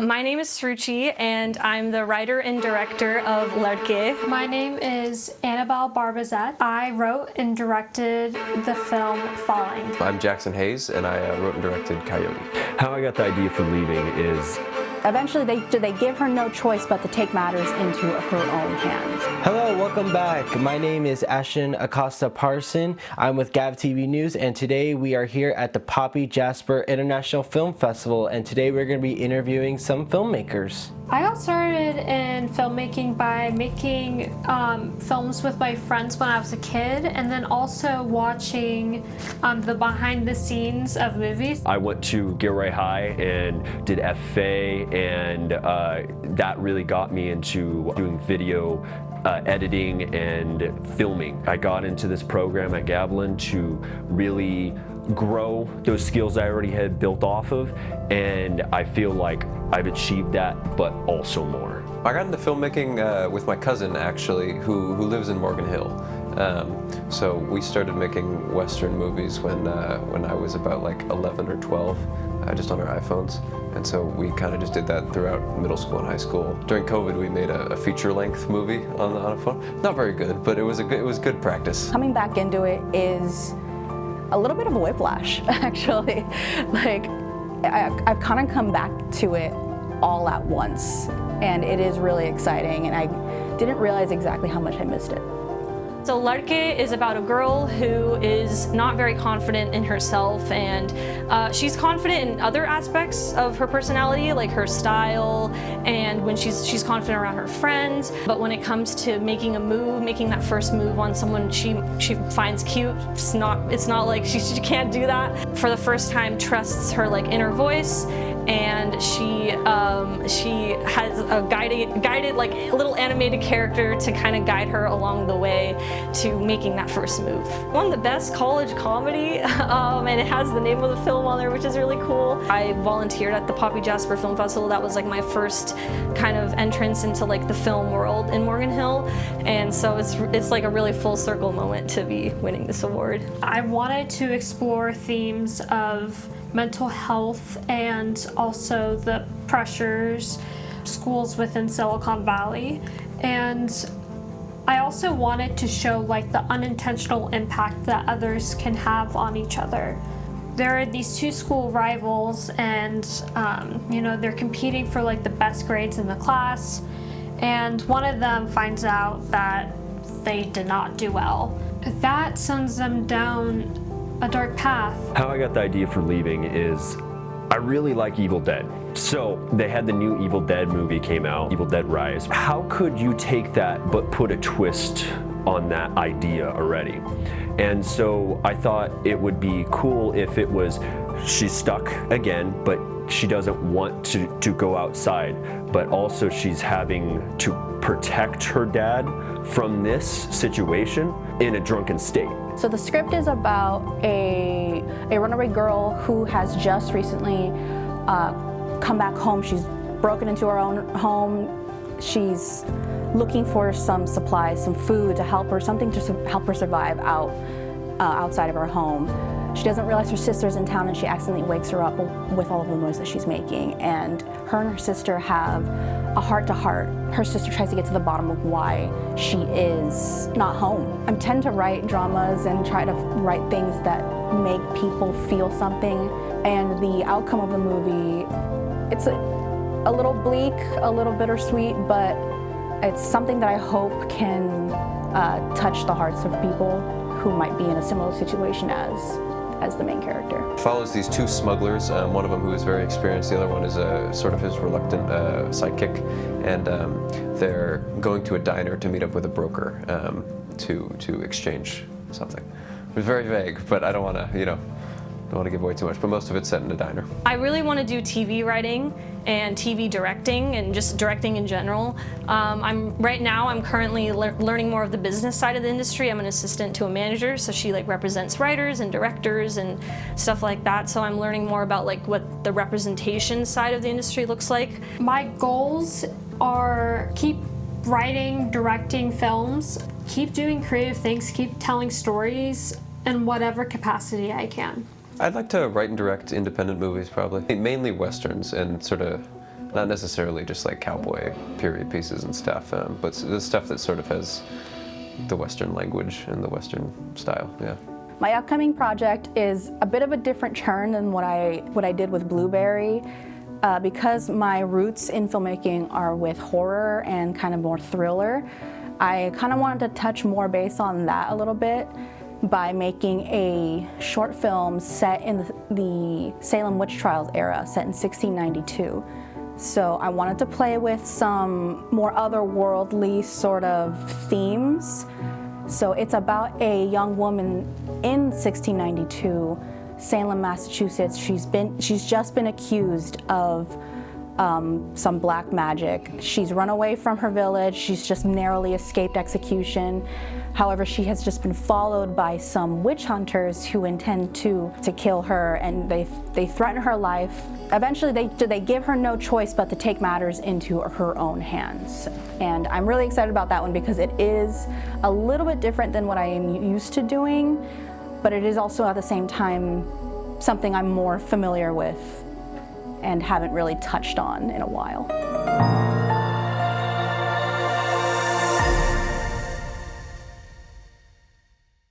My name is Sruchi, and I'm the writer and director of Ladke. My name is Annabelle Barbazet. I wrote and directed the film Falling. I'm Jackson Hayes, and I wrote and directed Coyote. How I got the idea for leaving is eventually they give her no choice but to take matters into her own hands. Hello, welcome back. My name is Ashton Acosta Parson. I'm with GAV TV News, and today we are here at the Poppy Jasper International Film Festival, and today we're going to be interviewing some filmmakers. I got started in filmmaking by making films with my friends when I was a kid, and then also watching the behind the scenes of movies. I went to Gilroy High and did FA, and that really got me into doing video editing and filming. I got into this program at Gavilan to really grow those skills I already had built off of, and I feel like I've achieved that, but also more. I got into filmmaking with my cousin, actually, who lives in Morgan Hill. So we started making Western movies when I was about like 11 or 12, just on our iPhones. And so we kind of just did that throughout middle school and high school. During COVID, we made a feature-length movie on a phone. Not very good, but it was good practice. Coming back into it is a little bit of a whiplash, actually. Like, I've kind of come back to it all at once, and it is really exciting, and I didn't realize exactly how much I missed it. So Ladke is about a girl who is not very confident in herself, and she's confident in other aspects of her personality, like her style, and when she's confident around her friends. But when it comes to making a move, making that first move on someone she finds cute, it's not like she can't do that. For the first time, trusts her like inner voice, and she has a guided like little animated character to kind of guide her along the way to making that first move. Won the best college comedy, and it has the name of the film on there, which is really cool. I volunteered at the Poppy Jasper Film Festival. That was like my first kind of entrance into like the film world in Morgan Hill, and so it's like a really full circle moment to be winning this award. I wanted to explore themes of mental health and also the pressures schools within Silicon Valley, and I also wanted to show like the unintentional impact that others can have on each other. There are these two school rivals, and they're competing for like the best grades in the class, and one of them finds out that they did not do well. That sends them down a dark path. How I got the idea for leaving is I really like Evil Dead. So they had the new Evil Dead movie came out, Evil Dead Rise. How could you take that but put a twist on that idea already? And so I thought it would be cool if it was she's stuck again, but she doesn't want to go outside, but also she's having to protect her dad from this situation in a drunken state. So the script is about a runaway girl who has just recently come back home. She's broken into her own home. She's looking for some supplies, some food to help her, something to help her survive outside of her home. She doesn't realize her sister's in town, and she accidentally wakes her up with all of the noise that she's making. And her and her sister have a heart-to-heart. Her sister tries to get to the bottom of why she is not home. I tend to write dramas and try to write things that make people feel something. And the outcome of the movie, it's a little bleak, a little bittersweet, but it's something that I hope can touch the hearts of people who might be in a similar situation as the main character. It follows these two smugglers, one of them who is very experienced, the other one is sort of his reluctant sidekick, and they're going to a diner to meet up with a broker to exchange something. It was very vague, but I don't want to give away too much, but most of it's set in a diner. I really want to do TV writing and TV directing and just directing in general. Right now I'm currently learning more of the business side of the industry. I'm an assistant to a manager, so she like represents writers and directors and stuff like that. So I'm learning more about like what the representation side of the industry looks like. My goals are keep writing, directing films, keep doing creative things, keep telling stories in whatever capacity I can. I'd like to write and direct independent movies, probably. Mainly Westerns and sort of not necessarily just like cowboy period pieces and stuff, but the stuff that sort of has the Western language and the Western style, yeah. My upcoming project is a bit of a different turn than what I did with Blueberry. Because my roots in filmmaking are with horror and kind of more thriller, I kind of wanted to touch more base on that a little bit by making a short film set in the Salem witch trials era, set in 1692. So I wanted to play with some more otherworldly sort of themes. So it's about a young woman in 1692, Salem, Massachusetts. She's just been accused of some black magic. She's run away from her village. She's just narrowly escaped execution. However, she has just been followed by some witch hunters who intend to kill her, and they threaten her life. Eventually, they give her no choice but to take matters into her own hands. And I'm really excited about that one because it is a little bit different than what I am used to doing, but it is also at the same time something I'm more familiar with and haven't really touched on in a while.